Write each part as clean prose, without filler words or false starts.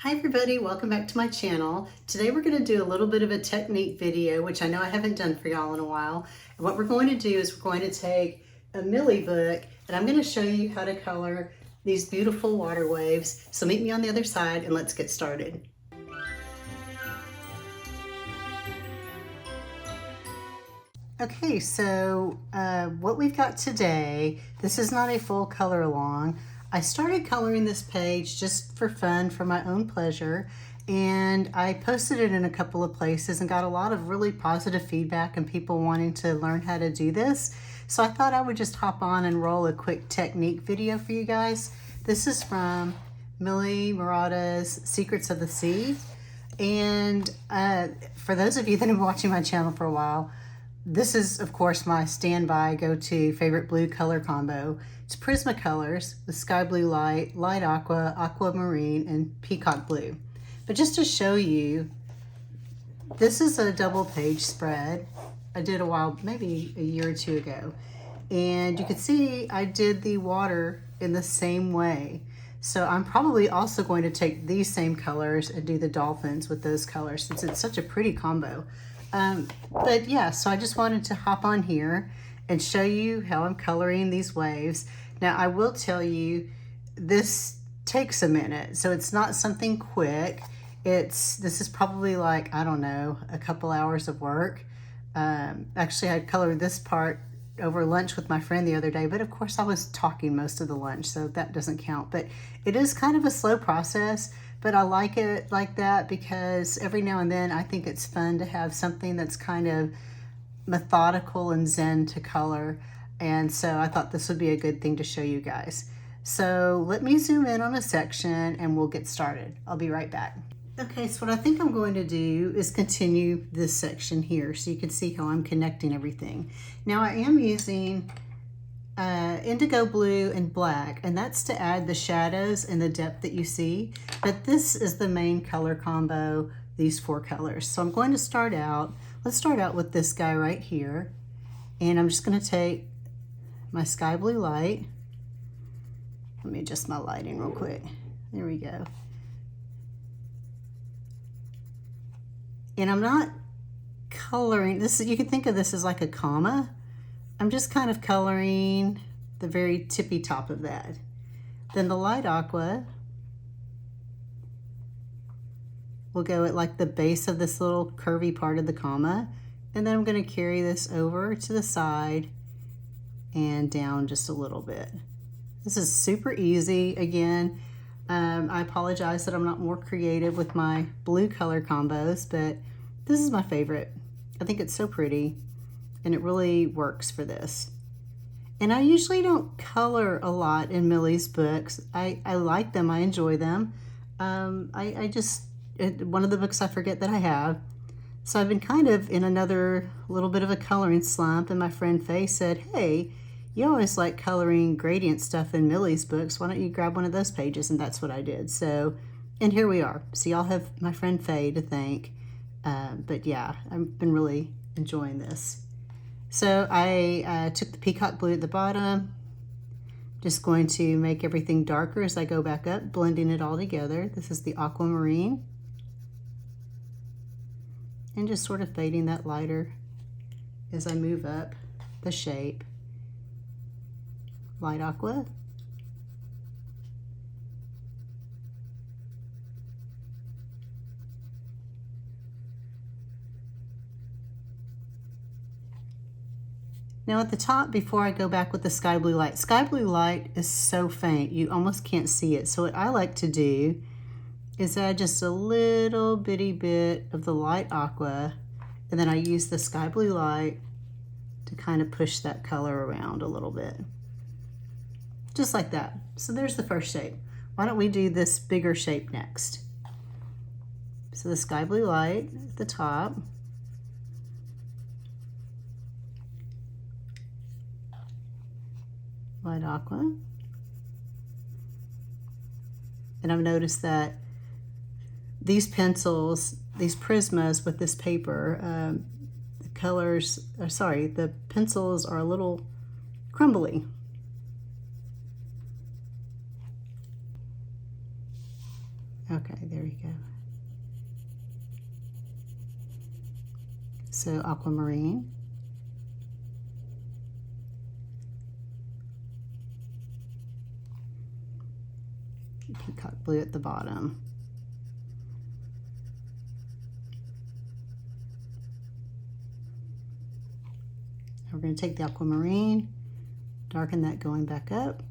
Hi everybody, welcome back to my channel. Today we're going to do a little bit of a technique video, which I know I haven't done for y'all in a while. And what we're going to do is we're going to take a Millie book and I'm going to show you how to color these beautiful water waves. So meet me on the other side and let's get started. Okay, so what we've got today, this is not a full color along. I started coloring this page just for fun, for my own pleasure, and I posted it in a couple of places and got a lot of really positive feedback and people wanting to learn how to do this. So I thought I would just hop on and roll a quick technique video for you guys. This is from Millie Marotta's Secrets of the Sea. And for those of you that have been watching my channel for a while, this is, of course, my standby go-to favorite blue color combo. It's Prismacolors, the Sky Blue Light, Light Aqua, Aquamarine, and Peacock Blue. But just to show you, this is a double page spread. I did a while, maybe a year or two ago. And you can see I did the water in the same way. So I'm probably also going to take these same colors and do the dolphins with those colors since it's such a pretty combo. But yeah, so I just wanted to hop on here and show you how I'm coloring these waves. Now I will tell you, this takes a minute, so it's not something quick. This is probably like, I don't know, a couple hours of work. Actually, I colored this part over lunch with my friend the other day, but of course I was talking most of the lunch, so that doesn't count. But it is kind of a slow process, but I like it like that because every now and then I think it's fun to have something that's kind of methodical and zen to color. And so I thought this would be a good thing to show you guys. So let me zoom in on a section and we'll get started. I'll be right back. Okay, so what I think I'm going to do is continue this section here so you can see how I'm connecting everything. Now I am using indigo blue and black, and that's to add the shadows and the depth that you see. But this is the main color combo, these four colors. So I'm going to start out, let's start out with this guy right here. And I'm just going to take my sky blue light. Let me adjust my lighting real quick. There we go. And I'm not coloring this. You can think of this as like a comma. I'm just kind of coloring the very tippy top of that. Then the light aqua will go at like the base of this little curvy part of the comma. And then I'm going to carry this over to the side and down just a little bit. This is super easy. Again, I apologize that I'm not more creative with my blue color combos, but this is my favorite. I think it's so pretty and it really works for this. And I usually don't color a lot in Millie's books. I like them, I enjoy them. I just, one of the books I forget that I have. So I've been kind of in another little bit of a coloring slump, and my friend Faye said, hey, you always like coloring gradient stuff in Millie's books. Why don't you grab one of those pages? And that's what I did. So, and here we are. So y'all have my friend Faye to thank. But yeah, I've been really enjoying this. So I took the peacock blue at the bottom. Just going to make everything darker as I go back up, blending it all together. This is the aquamarine. And just sort of fading that lighter as I move up the shape. Light aqua. Now at the top, before I go back with the sky blue light is so faint, you almost can't see it. So what I like to do is add just a little bitty bit of the light aqua, and then I use the sky blue light to kind of push that color around a little bit. Just like that. So there's the first shape. Why don't we do this bigger shape next? So the sky blue light at the top. Light aqua. And I've noticed that these pencils, these Prismas with this paper, the colors, the pencils are a little crumbly. Okay, there There you go. So Aquamarine. Peacock blue at the bottom. We're going to take the Aquamarine, darken that going back up.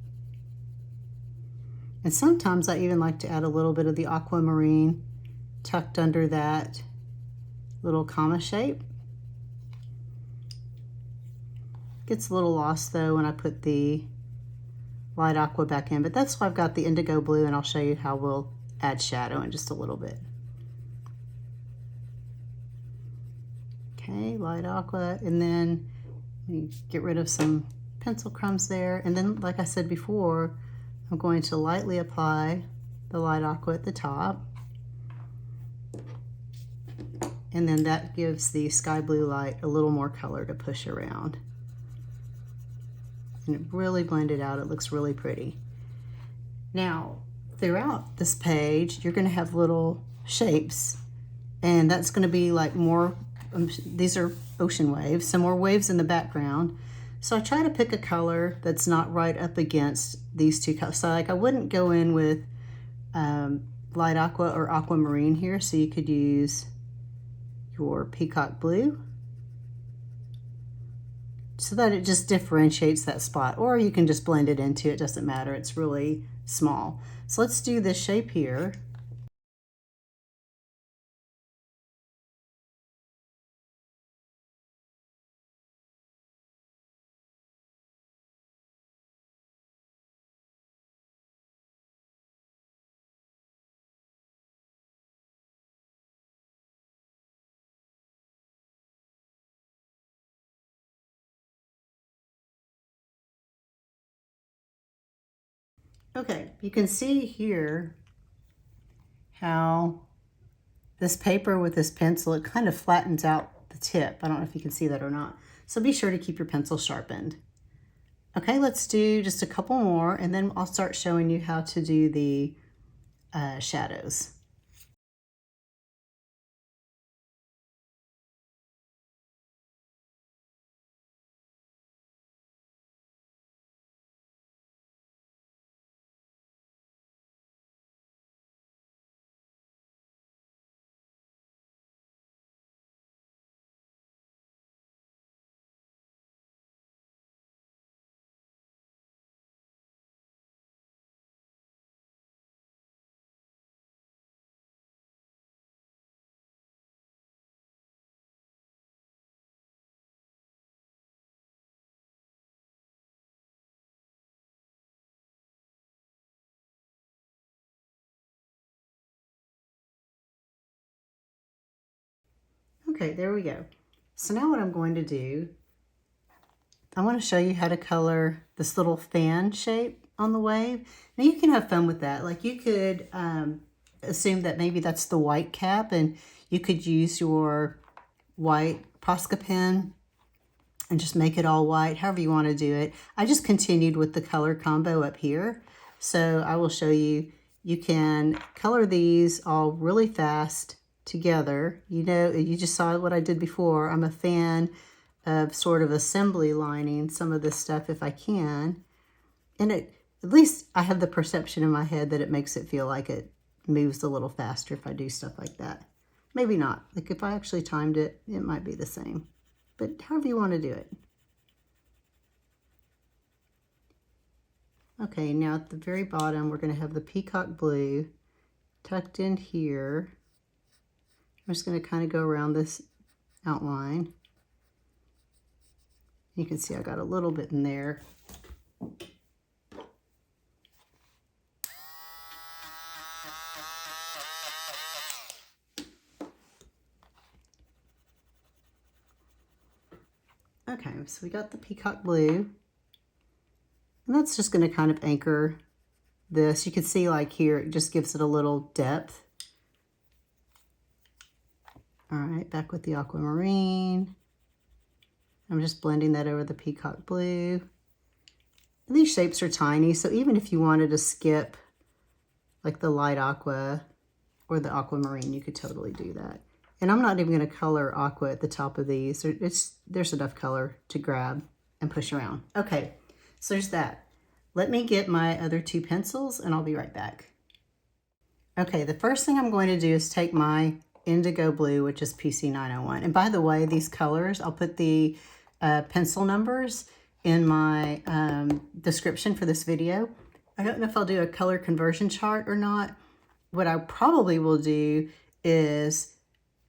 And sometimes I even like to add a little bit of the Aquamarine tucked under that little comma shape. Gets a little lost though when I put the light aqua back in, but that's why I've got the indigo blue, and I'll show you how we'll add shadow in just a little bit. Okay, light aqua, and then you get rid of some pencil crumbs there, and then like I said before, I'm going to lightly apply the light aqua at the top, and then that gives the sky blue light a little more color to push around. And it really blended out. It looks really pretty. Now, throughout this page, you're going to have little shapes, and that's going to be like more, these are ocean waves, some more waves in the background. So I try to pick a color that's not right up against these two colors. So like I wouldn't go in with light aqua or aquamarine here, so you could use your peacock blue, so that it just differentiates that spot, or you can just blend it into it, doesn't matter, it's really small. So let's do this shape here. Okay, you can see here how this paper with this pencil, it kind of flattens out the tip. I don't know if you can see that or not. So be sure to keep your pencil sharpened. Okay, let's do just a couple more, and then I'll start showing you how to do the shadows. Okay, there we go. So now what I'm going to do, I want to show you how to color this little fan shape on the wave. Now you can have fun with that. Like you could assume that maybe that's the white cap, and you could use your white Posca pen and just make it all white, however you want to do it. I just continued with the color combo up here. So I will show you, you can color these all really fast together. You know, you just saw what I did before. I'm a fan of sort of assembly lining some of this stuff if I can. And at least I have the perception in my head that it makes it feel like it moves a little faster if I do stuff like that. Maybe not. Like if I actually timed it, it might be the same. But however you want to do it. Okay, now at the very bottom, we're going to have the peacock blue tucked in here. I'm just going to kind of go around this outline. You can see I got a little bit in there. Okay, so we got the peacock blue. And that's just going to kind of anchor this. You can see like here, it just gives it a little depth. All right, back with the aquamarine. I'm just blending that over the peacock blue. And these shapes are tiny, so even if you wanted to skip like the light aqua or the Aquamarine, you could totally do that. And I'm not even going to color Aqua at the top of these. There's enough color to grab and push around. Okay, so there's that. Let me get my other two pencils and I'll be right back. Okay, the first thing I'm going to do is take my indigo blue, which is PC901. And by the way, these colors, I'll put the pencil numbers in my description for this video. I don't know if I'll do a color conversion chart or not. What I probably will do is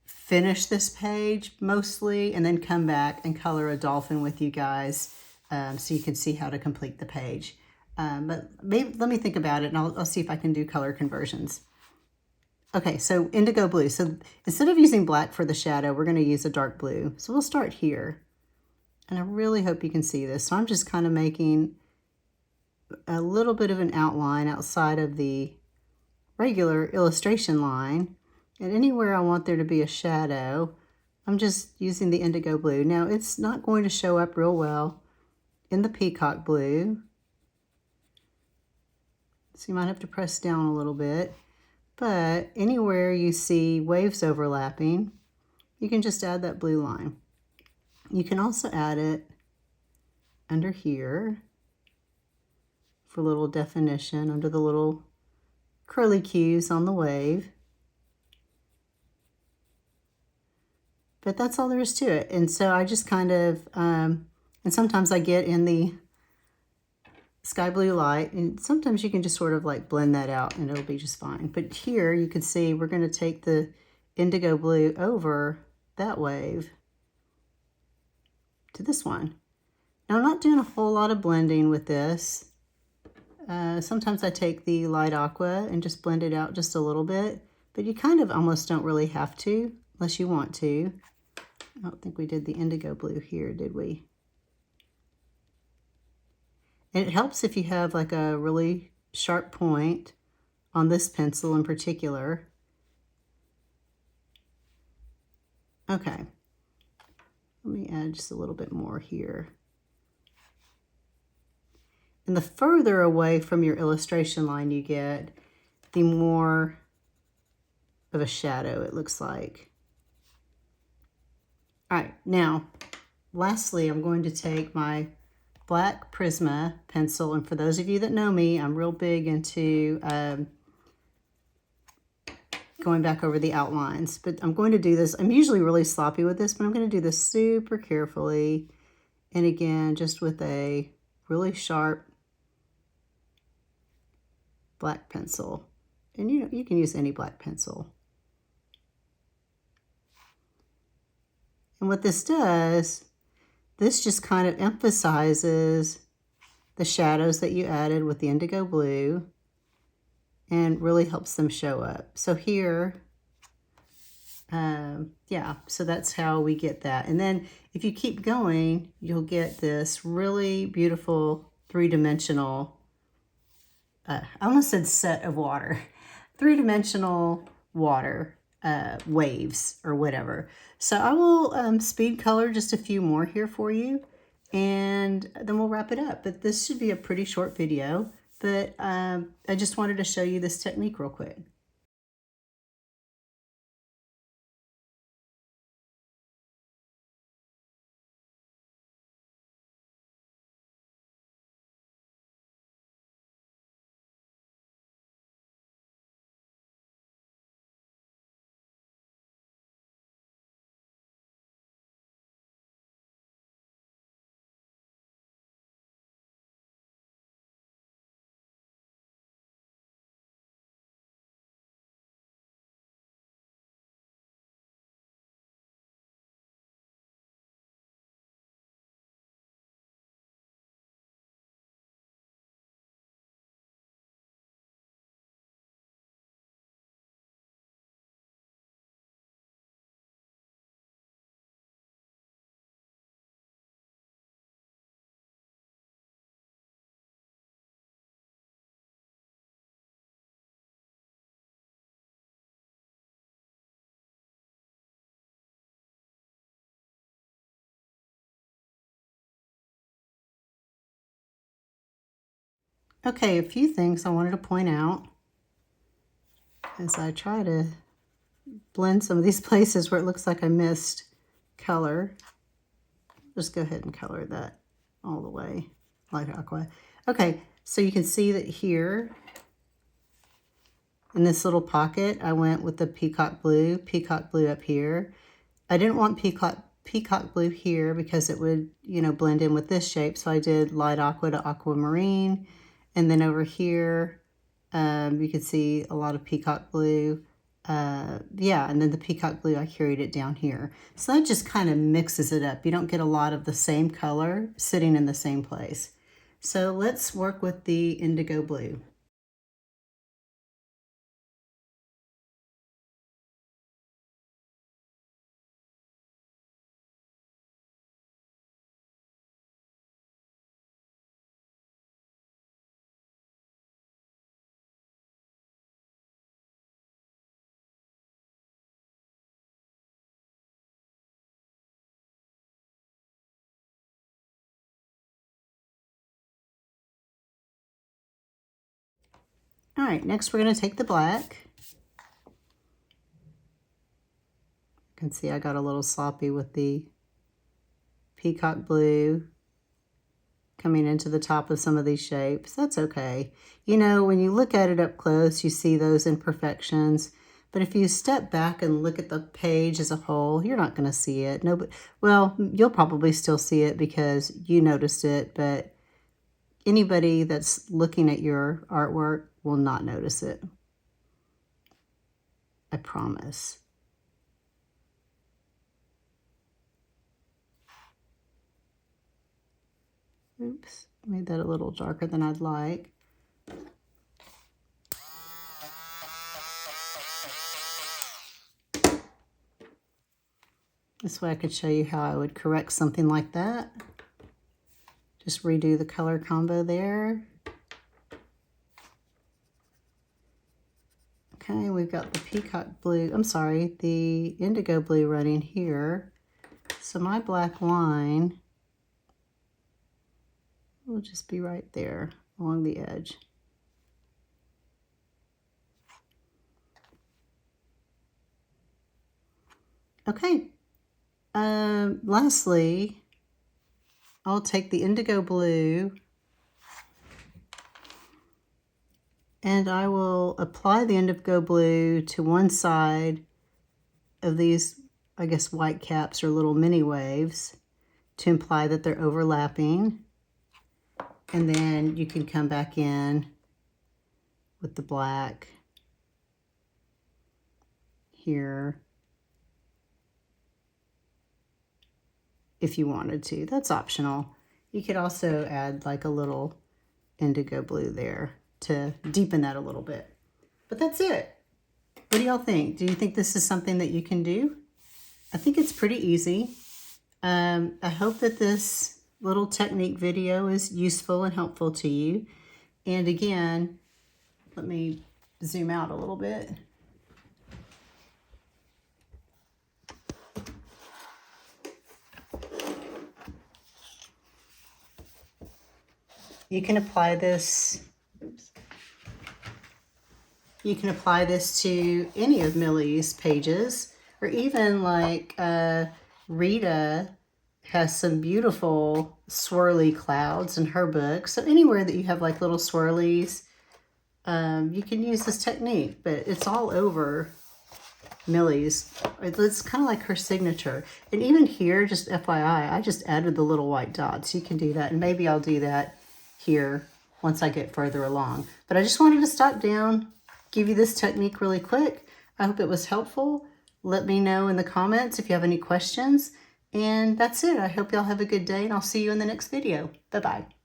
finish this page mostly and then come back and color a dolphin with you guys so you can see how to complete the page. But maybe, let me think about it and I'll see if I can do color conversions. Okay, so indigo blue. So instead of using black for the shadow, we're going to use a dark blue. So we'll start here. And I really hope you can see this. So I'm just kind of making a little bit of an outline outside of the regular illustration line. And anywhere I want there to be a shadow, I'm just using the indigo blue. Now, it's not going to show up real well in the peacock blue. So you might have to press down a little bit. But anywhere you see waves overlapping, you can just add that blue line. You can also add it under here for a little definition under the little curly cues on the wave. But that's all there is to it. And so I just kind of, and sometimes I get in the sky blue light, and sometimes you can just sort of like blend that out and it'll be just fine. But here you can see we're going to take the indigo blue over that wave to this one. Now I'm not doing a whole lot of blending with this. Sometimes I take the light aqua and just blend it out just a little bit, but you kind of almost don't really have to unless you want to. I don't think we did the indigo blue here, did we? And it helps if you have like a really sharp point on this pencil in particular. Okay. Let me add just a little bit more here. And the further away from your illustration line you get, the more of a shadow it looks like. All right, now, lastly, I'm going to take my black Prisma pencil, and for those of you that know me, I'm real big into going back over the outlines, but I'm going to do this. I'm usually really sloppy with this, but I'm going to do this super carefully, and again, just with a really sharp black pencil. And you can use any black pencil. And what this does, this just kind of emphasizes the shadows that you added with the indigo blue and really helps them show up. So here, yeah, so that's how we get that. And then if you keep going, you'll get this really beautiful three-dimensional, I almost said set of water, three-dimensional water waves or whatever. So I will speed color just a few more here for you, and then we'll wrap it up. But this should be a pretty short video, but I just wanted to show you this technique real quick. Okay, a few things I wanted to point out. as I try to blend some of these places where it looks like I missed color. Just go ahead and color that all the way, like Aqua. Okay, so you can see that here in this little pocket, I went with the peacock blue up here. I didn't want peacock blue here because it would, you know, blend in with this shape. So I did light aqua to aquamarine. And then over here, you can see a lot of peacock blue. Yeah, and then the peacock blue, I carried it down here. So that just kind of mixes it up. You don't get a lot of the same color sitting in the same place. So let's work with the indigo blue. All right, next we're going to take the black. You can see I got a little sloppy with the peacock blue coming into the top of some of these shapes. That's okay. You know, when you look at it up close, you see those imperfections. But if you step back and look at the page as a whole, you're not going to see it. No, but, well, you'll probably still see it because you noticed it, but anybody that's looking at your artwork will not notice it. I promise. Oops, made that a little darker than I'd like. This way I could show you how I would correct something like that. Just redo the color combo there. Okay, we've got the peacock blue, I'm sorry, the indigo blue running here. So my black line will just be right there along the edge. Okay, lastly, I'll take the indigo blue and I will apply the indigo blue to one side of these, I guess, white caps or little mini waves to imply that they're overlapping. And then you can come back in with the black here if you wanted to. That's optional. You could also add like a little indigo blue there to deepen that a little bit. But that's it. What do y'all think? Do you think this is something that you can do? I think it's pretty easy. I hope that this little technique video is useful and helpful to you. And again, let me zoom out a little bit. You can apply this. Oops. You can apply this to any of Millie's pages, or even like Rita has some beautiful swirly clouds in her book. So anywhere that you have like little swirlies, you can use this technique, but it's all over Millie's. It's kind of like her signature. And even here, just FYI, I just added the little white dots. You can do that, and maybe I'll do that here once I get further along. But I just wanted to stop down, give you this technique really quick. I hope it was helpful. Let me know in the comments if you have any questions. And that's it. I hope y'all have a good day, and I'll see you in the next video. Bye-bye.